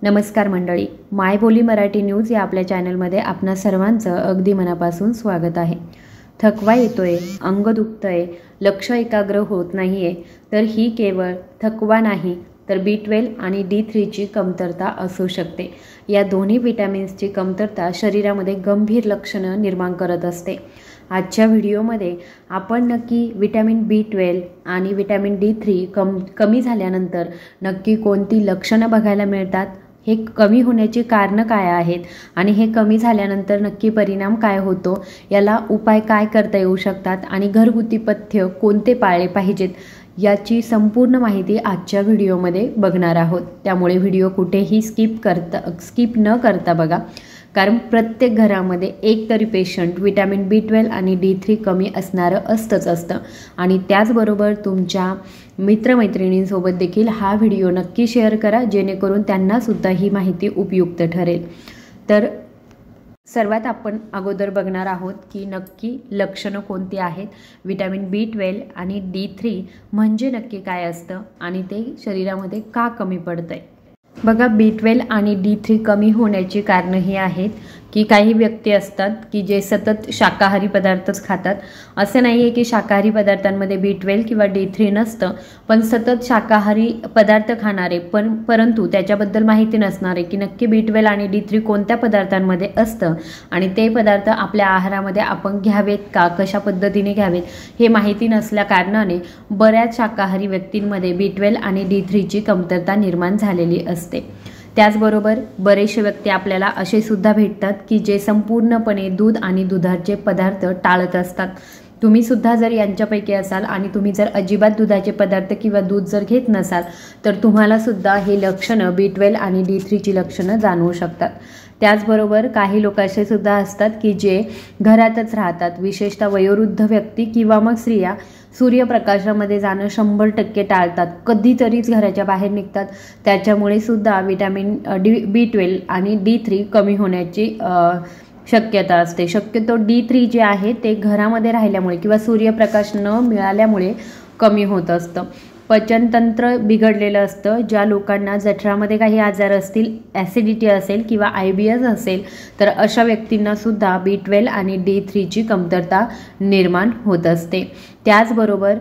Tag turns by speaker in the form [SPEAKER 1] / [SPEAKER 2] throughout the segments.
[SPEAKER 1] नमस्कार मंडळी, मायबोली मराठी न्यूज या आपल्या चॅनलमध्ये आपणा सर्वांचं अगदी मनापासून स्वागत आहे। थकवा येतोय, अंग दुखतंय, लक्ष एकाग्र होत नाहीये, तर ही केवळ थकवा नाही तर B12 आणि D3 ची कमतरता असू शकते। या दोन्ही विटॅमिन्सची कमतरता शरीरामध्ये गंभीर लक्षणं निर्माण करत असते। आजच्या व्हिडिओमध्ये आपण नक्की विटॅमिन B12 आणि विटॅमिन D3 कमी झाल्यानंतर नक्की कोणती लक्षणं बघायला मिळतात, हे कमी होण्याची कारणं काय आहेत आणि हे कमी झाल्यानंतर नक्की परिणाम काय होतो, याला उपाय काय करता येऊ शकतात आणि घरगुती पथ्य कोणते पाळले पाहिजेत, याची संपूर्ण माहिती आजच्या व्हिडिओमध्ये बघणार आहोत। त्यामुळे व्हिडिओ कुठेही स्किप न करता बघा, कारण प्रत्येक घरामध्ये एक तरी पेशंट विटॅमिन B12 आणि D3 कमी असणारं असतं आणि त्याचबरोबर तुमच्या मित्रमैत्रिणींसोबत देखील हा व्हिडिओ नक्की शेअर करा, जेणेकरून त्यांनासुद्धा ही माहिती उपयुक्त ठरेल। तर सर्वात आपण अगोदर बघणार आहोत की नक्की लक्षणं कोणती आहेत, विटॅमिन B12 आणि D3 म्हणजे नक्की काय असतं आणि ते शरीरामध्ये का कमी पडतंय। बघा, B12 आणि D3 कमी होण्याची कारणं ही आहेत की काही व्यक्ती असतात की जे सतत शाकाहारी पदार्थच खातात। असे नाही आहे की शाकाहारी पदार्थांमध्ये B12 किंवा D3 नसतं, पण सतत शाकाहारी पदार्थ खाणारे परंतु त्याच्याबद्दल माहिती नसणारे की नक्की B12 आणि D3 कोणत्या पदार्थांमध्ये असतं आणि ते पदार्थ आपल्या आहारामध्ये आपण घ्यावेत का, कशा पद्धतीने घ्यावेत हे माहिती नसल्या कारणाने बऱ्याच शाकाहारी व्यक्तींमध्ये B12 आणि D3 ची कमतरता निर्माण झालेली असते। त्याचबरोबर बरेचसे व्यक्ती आपल्याला असे सुद्धा भेटतात की जे संपूर्णपणे दूध आणि दुधाचे पदार्थ टाळत असतात। तुम्ही सुद्धा जर यांच्यापैकी असाल आणि तुम्ही जर अजिबात दुधाचे पदार्थ किंवा दूध जर घेत नसाल तर तुम्हाला सुद्धा हे लक्षणं B12 आणि D3 ची लक्षणं जाणवू शकतात। त्याचबरोबर काही लोक असे सुद्धा असतात की जे घरातच राहतात, विशेषतः वयोवृद्ध व्यक्ती किंवा मग स्त्रिया सूर्यप्रकाशामध्ये जाणं 100% टाळतात, कधीतरीच घराच्या बाहेर निघतात। त्याच्यामुळे सुद्धा विटॅमिन B12 आणि D3 कमी होण्याची शक्यता असते। शक्यतो D3 जे आहे ते घरामध्ये राहिल्यामुळे किंवा सूर्यप्रकाश न मिळाल्यामुळे कमी होत असतं। पचनतंत्र बिघडलेलं असतं, ज्या लोकांना जठरामध्ये काही आजार असतील, ॲसिडिटी असेल किंवा IBS असेल, तर अशा व्यक्तींना सुद्धा B12 आणि D3 ची कमतरता निर्माण होत असते। त्याचबरोबर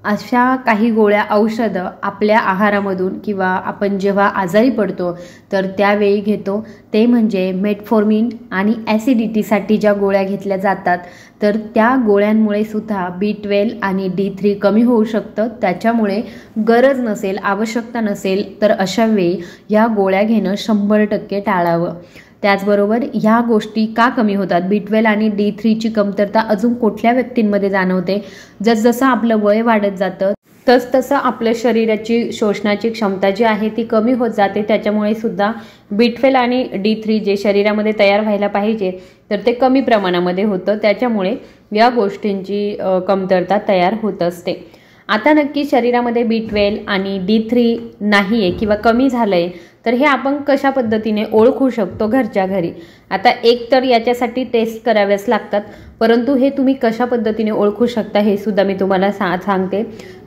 [SPEAKER 1] अशा काही गोळ्या औषधं आपल्या आहारामधून किंवा आपण जेव्हा आजारी पडतो तर त्यावेळी घेतो, ते म्हणजे मेटफॉर्मिन आणि ॲसिडिटीसाठी ज्या गोळ्या घेतल्या जातात, तर त्या गोळ्यांमुळे सुद्धा B12 आणि D3 कमी होऊ शकतं। त्याच्यामुळे गरज नसेल, आवश्यकता नसेल तर अशा वेळी या गोळ्या घेणं 100% टाळावं। त्याचबरोबर ह्या गोष्टी का कमी होतात, B12 आणि D3 ची कमतरता अजून कुठल्या व्यक्तींमध्ये जाणवते, जसजसं आपलं वय वाढत जातं तसतसं आपल्या शरीराची शोषणाची क्षमता जी आहे ती कमी होत जाते। त्याच्यामुळे सुद्धा B12 आणि D3 जे शरीरामध्ये तयार व्हायला पाहिजे तर ते कमी प्रमाणामध्ये होतं, त्याच्यामुळे या गोष्टींची कमतरता तयार होत असते। आता नक्की शरीरामध्ये B12 आणि D3 नाही आहे किंवा कमी झालं आहे, तर हे आपण कशा पद्धतीने ओळखू शकतो घरच्या घरी। आता एक तर याच्यासाठी टेस्ट कराव्याच लागतात, परंतु हे तुम्ही कशा पद्धतीने ओळखू शकता हे सुद्धा मी तुम्हाला सांगते।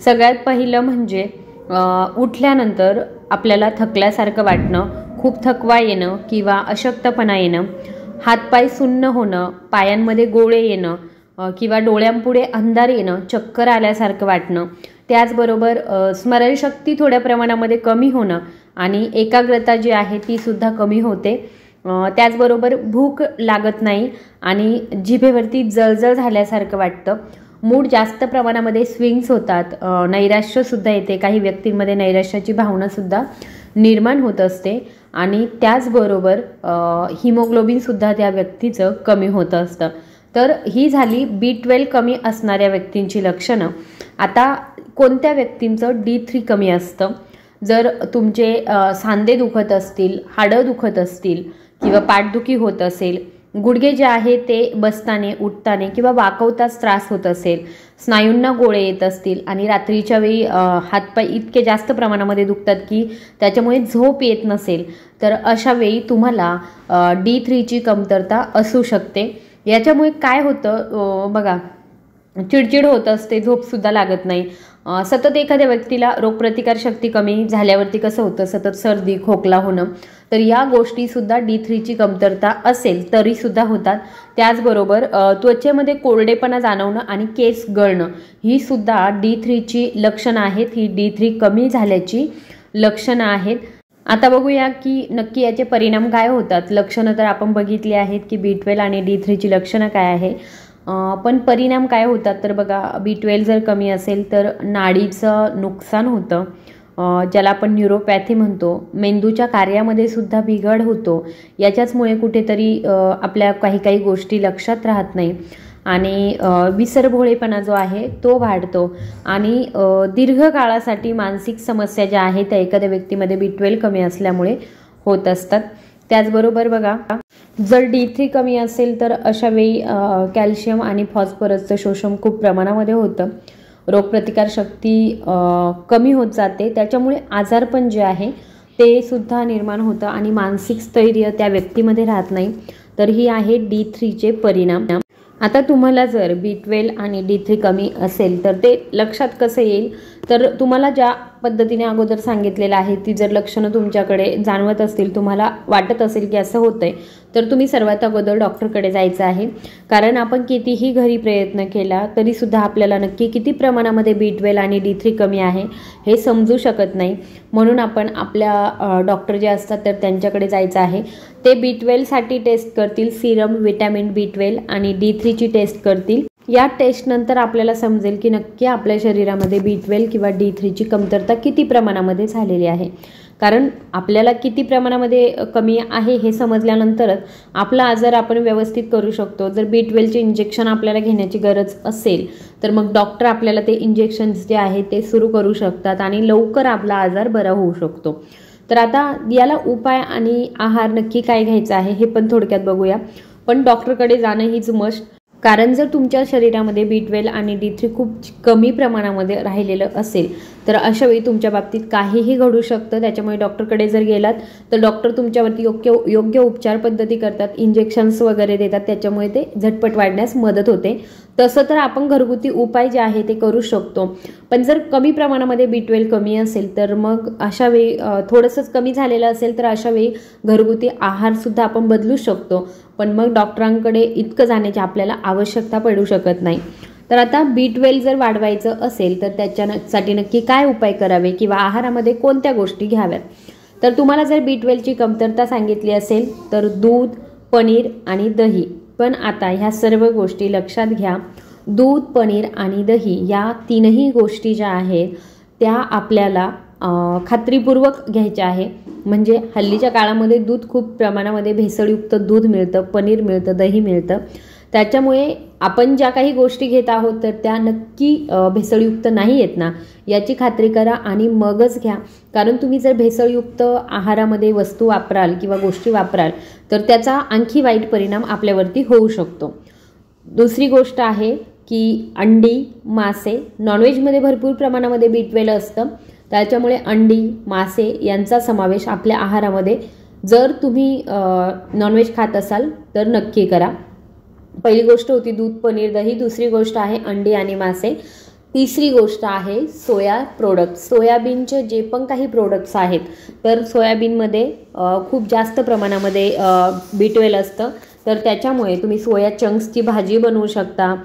[SPEAKER 1] सगळ्यात पहिलं म्हणजे उठल्यानंतर आपल्याला थकल्यासारखं वाटणं, खूप थकवा येणं किंवा अशक्तपणा येणं, हातपाय सुन्न होणं, पायांमध्ये गोळे येणं किंवा डोळ्यांपुढे अंधार येणं, चक्कर आल्यासारखं वाटणं, त्याचबरोबर स्मरणशक्ती थोड्या प्रमाणामध्ये कमी होणं आणि एकाग्रता जी आहे ती सुद्धा कमी होते। त्याचबरोबर भूक लागत नाही आणि जिभेवरती जळजळ झाल्यासारखं वाटतं, मूड जास्त प्रमाणामध्ये स्विंग्स होतात, नैराश्यसुद्धा येते, काही व्यक्तींमध्ये नैराश्याची भावनासुद्धा निर्माण होत असते आणि त्याचबरोबर हिमोग्लोबिनसुद्धा त्या व्यक्तीचं कमी होत असतं। तर ही झाली B12 कमी असणाऱ्या व्यक्तींची लक्षणं। आता कोणत्या व्यक्तींचं D3 कमी असतं, जर तुमचे सांधे दुखत असतील, हाडं दुखत असतील किंवा पाठदुखी होत असेल, गुडघे जे आहे ते बसताना, उठताना किंवा वाकवताच त्रास होत असेल, स्नायूंना गोळे येत असतील आणि रात्रीच्या वेळी हातपाय इतके जास्त प्रमाणामध्ये दुखतात की त्याच्यामुळे झोप येत नसेल, तर अशा वेळी तुम्हाला D3 ची कमतरता असू शकते। याच्यामुळे काय होतं बघा, चिडचिड होत असते, झोपसुद्धा लागत नाही, सतत एखाद्या व्यक्तीला रोगप्रतिकारशक्ती कमी झाल्यावरती कसं होतं, सतत सर्दी खोकला होणं, तर या गोष्टीसुद्धा D3ची कमतरता असेल तरीसुद्धा होतात. त्याचबरोबर त्वचेमध्ये कोरडेपणा जाणवणं आणि केस गळणं ही सुद्धा D3ची लक्षणं आहेत. ही D3 कमी झाल्याची लक्षणं आहेत. आता बघूया की नक्की याचे परिणाम काय होतात. लक्षणं तर आपण बघितली आहेत की B12 आणि D3ची लक्षणं काय आहे, पण परिणाम काय होतात तर बघा, B12 जर कमी असेल तर नाडीचं नुकसान होतं, ज्याला आपण न्यूरोपॅथी म्हणतो. मेंदूच्या कार्यामध्ये सुद्धा बिघाड होतो. याच्याचमुळे कुठेतरी आपल्या काही गोष्टी लक्षात राहत नाही आणि विसरभोळेपणा जो आहे तो वाढतो आणि दीर्घकाळासाठी मानसिक समस्या ज्या आहेत त्या एखाद्या व्यक्तीमध्ये B12 कमी असल्यामुळे होत असतात. त्याचबरोबर बघा, जर D3 कमी असेल तर अशा वेळी कॅल्शियम आणि फॉस्फरसचं शोषण खूप प्रमाणामध्ये होतं. रोगप्रतिकारशक्ती कमी होत जाते. त्याच्यामुळे आजारपण जे आहे ते सुद्धा निर्माण होतं आणि मानसिक स्थैर्य त्या व्यक्तीमध्ये राहत नाही. तर ही आहे D3चे परिणाम. आता तुम्हाला जर B12 आणि D3 कमी असेल तर ते लक्षात कसं येईल, तर तुम्हाला ज्या पद्धतीने अगोदर सांगितलेलं आहे ती जर लक्षणं तुमच्याकडे जाणवत असतील, तुम्हाला वाटत असेल की असं होतंय, तर तुम्ही सर्वात अगोदर डॉक्टरकडे जायचं आहे. कारण आपण कितीही घरी प्रयत्न केला तरीसुद्धा आपल्याला नक्की किती प्रमाणामध्ये B12 आणि D3 कमी आहे हे समजू शकत नाही. म्हणून आपण आपल्या डॉक्टर जे असतात तर त्यांच्याकडे जायचं आहे. ते B12 साठी टेस्ट करतील, सिरम विटॅमिन B12 आणि D3ची टेस्ट करतील. या टेस्ट नंतर आपल्याला समजेल की नक्की आपल्या शरीरामध्ये B12 किंवा D3ची कमतरता किती प्रमाणामध्ये झालेली आहे. कारण आपल्याला किती प्रमाणामध्ये कमी आहे हे समजल्यानंतरच आपला आजार आपण व्यवस्थित करू शकतो. जर B12चे इंजेक्शन आपल्याला घेण्याची गरज असेल तर मग डॉक्टर आपल्याला ते इंजेक्शन्स जे आहे ते सुरू करू शकतात आणि लवकर आपला आजार बरा होऊ शकतो. तर आता याला उपाय आणि आहार नक्की काय घ्यायचा आहे हे पण थोडक्यात बघूया. पण डॉक्टरकडे जाणं हीच मस्ट. कारण जर तुमच्या शरीरामध्ये B12 आणि D3 खूप कमी प्रमाणामध्ये राहिलेलं असेल तर अशा वेळी तुमच्या बाबतीत काहीही घडू शकतं. त्याच्यामुळे डॉक्टरकडे जर गेलात तर डॉक्टर तुमच्यावरती योग्य उपचार पद्धती करतात, इंजेक्शन्स वगैरे देतात. त्याच्यामुळे ते झटपट वाढण्यास मदत होते. तसं तर आपण घरगुती उपाय जे आहे ते करू शकतो. पण जर कमी प्रमाणामध्ये B12 कमी असेल तर मग अशा वेळी थोडंसंच कमी झालेलं असेल तर अशा वेळी घरगुती आहारसुद्धा आपण बदलू शकतो. पण मग डॉक्टरांकडे इतकं जाण्याची आपल्याला आवश्यकता पडू शकत नाही. तर आता B12 जर वाढवायचं असेल तर त्याच्यासाठी नक्की काय उपाय करावे किंवा आहारामध्ये कोणत्या गोष्टी घ्याव्यात. तर तुम्हाला जर B12ची कमतरता सांगितली असेल तर दूध, पनीर आणि दही. पण आता ह्या सर्व गोष्टी लक्षात घ्या. दूध, पनीर आणि दही या तीनही गोष्टी ज्या आहेत त्या आपल्याला खात्रीपूर्वक घ्यायच्या आहे. म्हणजे हल्लीच्या काळामध्ये दूध खूप प्रमाणामध्ये भेसळयुक्त दूध मिळतं, पनीर मिळतं, दही मिळतं. त्याच्यामुळे आपण ज्या काही गोष्टी घेत आहोत तर त्या नक्की भेसळयुक्त नाही आहेत ना याची खात्री करा आणि मगच घ्या. कारण तुम्ही जर भेसळयुक्त आहारामध्ये वस्तू वापराल किंवा गोष्टी वापराल तर त्याचा आणखी वाईट परिणाम आपल्यावरती होऊ शकतो. दुसरी गोष्ट आहे की अंडी, मासे. नॉनव्हेजमध्ये भरपूर प्रमाणामध्ये B12 असतं. त्याच्यामुळे अंडी, मासे यांचा समावेश आपल्या आहारामध्ये जर तुम्ही नॉनव्हेज खात असाल तर नक्की करा. पहिली गोष्ट होती दूध, पनीर, दही. दुसरी गोष्ट आहे अंडी आणि मासे. तिसरी गोष्ट आहे सोया प्रोडक्ट्स. सोयाबीनचे जे पण काही प्रोडक्ट्स आहेत तर सोयाबीनमध्ये खूप जास्त प्रमाणामध्ये B12 असतं. तर त्याच्यामुळे तुम्ही सोया चंक्सची भाजी बनवू शकता.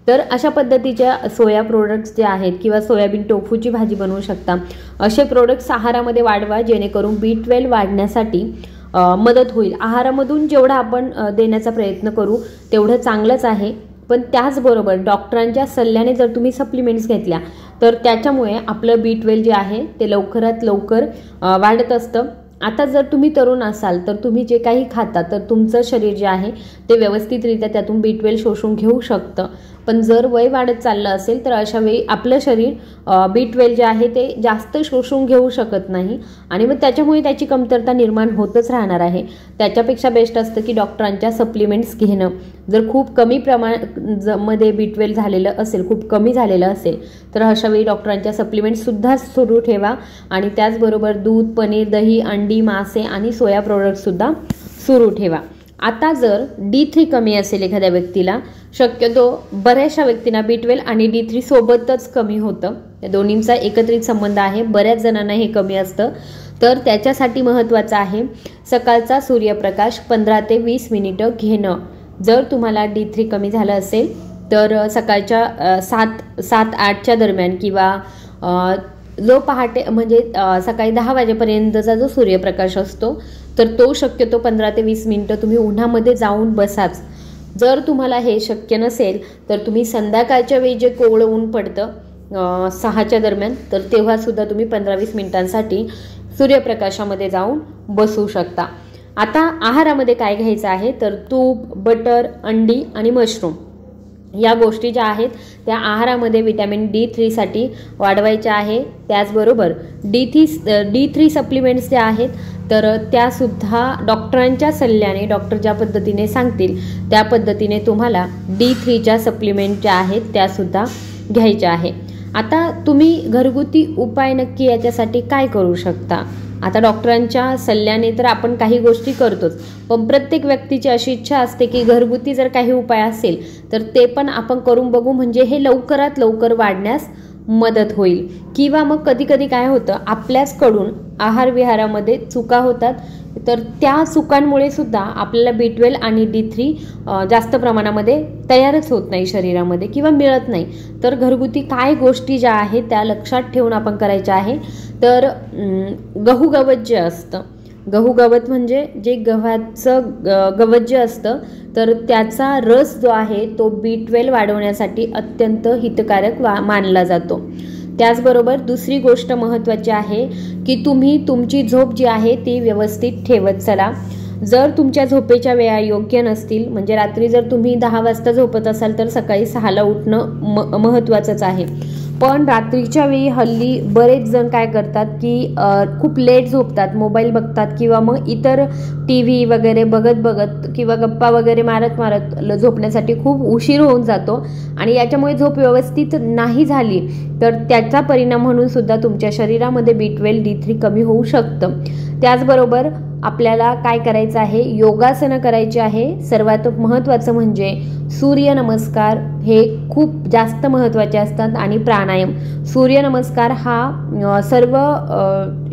[SPEAKER 1] तर अशा पद्धतीच्या सोया प्रोडक्ट्स जे आहेत किंवा सोयाबीन टोफूची भाजी बनवू शकता. असे प्रोडक्ट्स आहारामध्ये वाढवा जेणेकरून B12 वाढण्यासाठी मदत होईल. आहारामधून जेवढा आपण देण्याचा प्रयत्न करू तेवढं चांगलंच आहे. पण त्याचबरोबर डॉक्टरांच्या सल्ल्याने जर तुम्ही सप्लिमेंट्स घेतल्या तर त्याच्यामुळे आपलं B12 जे आहे ते लवकरात लवकर वाढत असतं. आता जर तुम्ही तरुण असाल तर तुम्ही जे काही खाता तर तुमचं शरीर जे आहे ते व्यवस्थितरित्या त्यातून B12 शोषून घेऊ शकतं. पण जर वय वाढत चाललं असेल तर अशा वेळी आपलं शरीर B12 जे आहे ते जास्त शोषून घेऊ शकत नाही आणि मग त्याच्यामुळे त्याची कमतरता निर्माण होतच राहणार आहे. त्याच्यापेक्षा बेस्ट असतं की डॉक्टरांच्या सप्लिमेंट्स घेणं. जर खूप कमी मध्ये B12 झालेलं असेल, खूप कमी झालेलं असेल तर अशा वेळी डॉक्टरांच्या सप्लिमेंट्ससुद्धा सुरू ठेवा आणि त्याचबरोबर दूध, पनीर, दही, अंडी, मासे आणि सोया प्रोडक्टसुद्धा सुरू ठेवा. आता जर D3 कमी असेल एखाद्या व्यक्तीला, शक्यतो बऱ्याचशा व्यक्तींना B12 आणि D3 सोबतच कमी होतं. या दोन्हींचा एकत्रित संबंध आहे. बऱ्याच जणांना हे कमी असतं. तर त्याच्यासाठी महत्त्वाचं आहे सकाळचा सूर्यप्रकाश 15 ते 20 मिनिटं घेणं. जर तुम्हाला D3 कमी झालं असेल तर सकाळच्या 7-8च्या दरम्यान किंवा जो पहाटे म्हणजे सकाळी 10 वाजेपर्यंतचा जो सूर्यप्रकाश असतो तर तो शक्यतो 15 ते 20 मिनिटं तुम्ही उन्हामध्ये जाऊन बसाच. जर तुम्हाला हे शक्य नसेल तर तुम्ही संध्याकाळच्या वेळी जे कोवळं ऊन पडतं 6च्या दरम्यान तर तेव्हासुद्धा तुम्ही 15-20 मिनिटांसाठी सूर्यप्रकाशामध्ये जाऊन बसू शकता. आता आहारामध्ये काय घ्यायचं आहे तर तूप, बटर, अंडी आणि मशरूम या गोष्टी ज्या आहेत त्या आहारामध्ये विटॅमिन D3साठी वाढवायच्या आहे. त्याचबरोबर D3 सप्लिमेंट्स ज्या आहेत तर त्यासुद्धा डॉक्टरांच्या सल्ल्याने डॉक्टर ज्या पद्धतीने सांगतील त्या पद्धतीने तुम्हाला D3च्या सप्लिमेंट ज्या आहेत त्यासुद्धा घ्यायच्या आहे. आता तुम्ही घरगुती उपाय नक्की याच्यासाठी काय करू शकता. आता डॉक्टरांच्या सल्ल्याने तर आपण काही गोष्टी करतोच, पण प्रत्येक व्यक्तीची अशी इच्छा असते की घरगुती जर काही उपाय असेल तर ते पण आपण करून बघू, म्हणजे हे लवकरात लवकर वाढण्यास मदत होईल. किंवा मग कधी कधी काय होतं आपल्याचकडून आहार विहारामध्ये चुका होतात तर त्या चुकांमुळे सुद्धा आपल्याला B12 आणि D3 जास्त प्रमाणामध्ये तयारच होत नाही शरीरामध्ये किंवा मिळत नाही. तर घरगुती काय गोष्टी ज्या आहेत त्या लक्षात ठेवून आपण करायच्या आहे. तर गहू गवत जे असतं, गहू गवत म्हणजे जे गव्हाचं गवत जे असतं तर त्याचा रस जो आहे तो B12 वाढवण्यासाठी अत्यंत हितकारक मानला जातो. त्याचबरोबर दुसरी गोष्ट महत्त्वाची आहे की तुम्ही तुमची झोप जी आहे ती व्यवस्थित ठेवत चला. जर तुमच्या झोपेच्या वेळा योग्य नसतील, म्हणजे रात्री जर तुम्ही 10 वाजता झोपत असाल तर सकाळी 6ला उठणं महत्त्वाचंच आहे. पण रात्रीच्या वेळी हल्ली बरेच जण काय करतात की खूप लेट झोपतात, मोबाईल बघतात किंवा मग इतर TV वगैरे बघत किंवा गप्पा वगैरे मारत झोपण्यासाठी खूप उशीर होऊन जातो आणि याच्यामुळे झोप व्यवस्थित नाही झाली तर त्याचा परिणाम म्हणून सुद्धा तुमच्या शरीरामध्ये B12 D3 कमी होऊ शकतं. त्याचबरोबर आपल्याला काय करायचं आहे, योगासनं करायची आहे. सर्वात महत्त्वाचं म्हणजे सूर्यनमस्कार हे खूप जास्त महत्त्वाचे असतात आणि प्राणायाम. सूर्यनमस्कार हा सर्व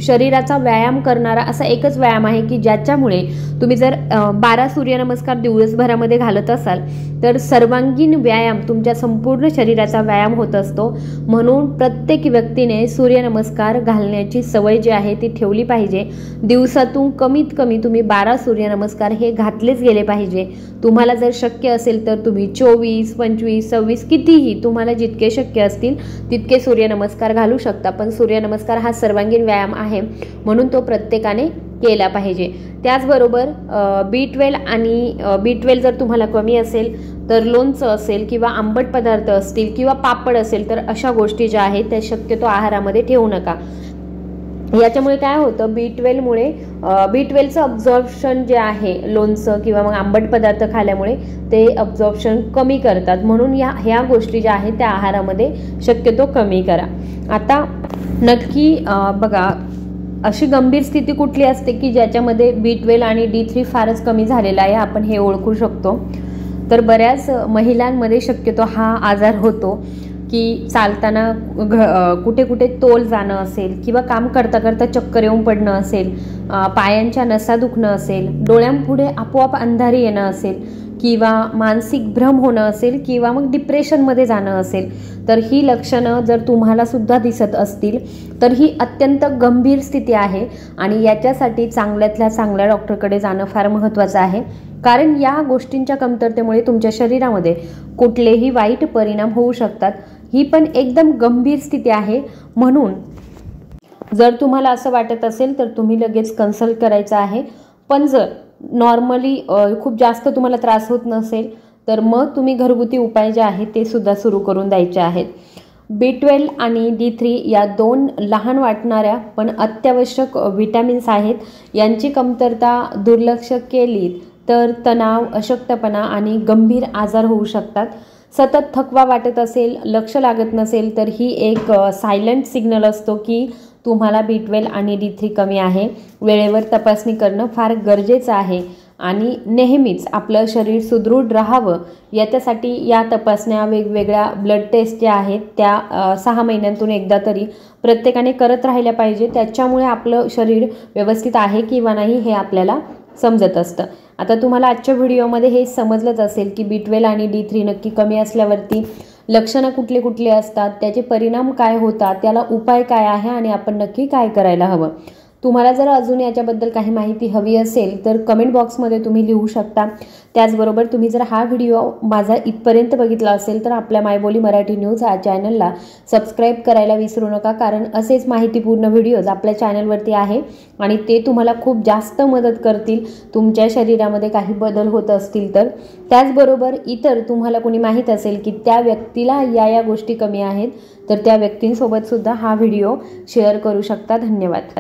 [SPEAKER 1] शरीराचा व्यायाम करणारा असा एकच व्यायाम आहे की ज्याच्यामुळे तुम्ही जर 12 सूर्यनमस्कार दिवसभरामध्ये घालत असाल तर सर्वांगीण व्यायाम तुमच्या संपूर्ण शरीराचा व्यायाम होत असतो. म्हणून प्रत्येक व्यक्तीने सूर्यनमस्कार घालण्याची सवय जी आहे ती ठेवली पाहिजे. दिवसातून कमीत कमी तुम्ही 12 सूर्यनमस्कार हे घातलेच गेले पाहिजे. तुम्हाला जर शक्य असेल तर तुम्ही 24, 25, 26 कितीही तुम्हाला जितके शक्य असतील तितके सूर्यनमस्कार घालू शकता. पण सूर्यनमस्कार हा सर्वांगीण व्यायाम आहे म्हणून तो प्रत्येकाने केला पाहिजे. त्याचबरोबर B12 जर तुम्हाला कमी असेल तर लोणचं असेल किंवा आंबट पदार्थ असतील किंवा पापड असेल तर अशा गोष्टी ज्या आहेत त्या शक्यतो आहारामध्ये ठेवू नका. याच्यामुळे काय होतं B12चं अब्झॉर्प्शन जे आहे लोणचं किंवा मग आंबट पदार्थ खाल्ल्यामुळे ते अब्झॉर्प्शन कमी करतात. म्हणून ह्या गोष्टी ज्या आहेत त्या आहारामध्ये शक्यतो कमी करा. आता नक्की बघा अशी गंभीर स्थिती कुठली असते की ज्याच्यामध्ये B12 आणि D3 फारच कमी झालेला आहे, आपण हे ओळखू शकतो. तर बऱ्याच महिलांमध्ये शक्यतो हा आजार होतो की चालताना कुठे कुठे तोल जाणं असेल किंवा काम करता करता चक्कर येऊन पडणं असेल, पायांच्या नसा दुखणं असेल, डोळ्यांपुढे आपोआप अंधारी येणं असेल किंवा मानसिक भ्रम होणं असेल किंवा मग डिप्रेशनमध्ये जाणं असेल तर ही लक्षणं जर तुम्हाला सुद्धा दिसत असतील तर ही अत्यंत गंभीर स्थिती आहे आणि याच्यासाठी चांगल्यातल्या चांगल्या डॉक्टरकडे जाणं फार महत्त्वाचं आहे. कारण या गोष्टींच्या कमतरतेमुळे तुमच्या शरीरामध्ये कुठलेही वाईट परिणाम होऊ शकतात. ही पण एकदम गंभीर स्थिती आहे. म्हणून जर तुम्हाला असं वाटत असेल तर तुम्ही लगेच कन्सल्ट करायचं आहे. पण जर नॉर्मली खूप जास्त तुम्हाला त्रास होत नसेल तर मग तुम्ही घरगुती उपाय जे आहेत ते सुद्धा सुरू करून द्यायचे आहेत. B12 आणि D3 या 2 लहान वाटणाऱ्या पण अत्यावश्यक विटॅमिन्स आहेत. यांची कमतरता दुर्लक्ष केली तर तणाव, अशक्तपणा आणि गंभीर आजार होऊ शकतात. सतत थकवा वाटत असेल, लक्ष लागत नसेल तर ही एक सायलेंट सिग्नल असतो की तुम्हाला B12 आणि D3 कमी आहे. वेळेवर तपासणी करणं फार गरजेचं आहे आणि नेहमीच आपलं शरीर सुदृढ राहावं याच्यासाठी या तपासण्या वेगवेगळ्या ब्लड टेस्ट ज्या आहेत त्या 6 महिन्यांतून एकदा तरी प्रत्येकाने करत राहिल्या पाहिजे। त्याच्यामुळे आपलं शरीर व्यवस्थित आहे किंवा नाही हे आपल्याला समजत असतं। आता तुम्हाला आजच्या व्हिडिओमध्ये हे समजलंच असेल की B12 आणि D3 नक्की कमी असल्यावरती लक्षणं कुठले कुठले असतात, त्याचे परिणाम काय होतात, त्याला उपाय काय आहे आणि आपण नक्की काय करायला हवं। तुम्हाला जर अजून याच्याबद्दल काही माहिती हवी असेल तर कमेंट बॉक्समध्ये तुम्ही लिहू शकता। त्याचबरोबर तुम्ही जर हा व्हिडिओ माझा इथपर्यंत बघितला असेल तर आपल्या मायबोली मराठी न्यूज या चॅनलला सबस्क्राईब करायला विसरू नका, कारण असेच माहितीपूर्ण व्हिडिओज आपल्या चॅनलवरती आहे आणि ते तुम्हाला खूप जास्त मदत करतील तुमच्या शरीरामध्ये काही बदल होत असतील तर। त्याचबरोबर इतर तुम्हाला कोणी माहीत असेल की त्या व्यक्तीला या गोष्टी कमी आहेत तर त्या व्यक्तींसोबत सुद्धा हा व्हिडिओ शेअर करू शकता। धन्यवाद।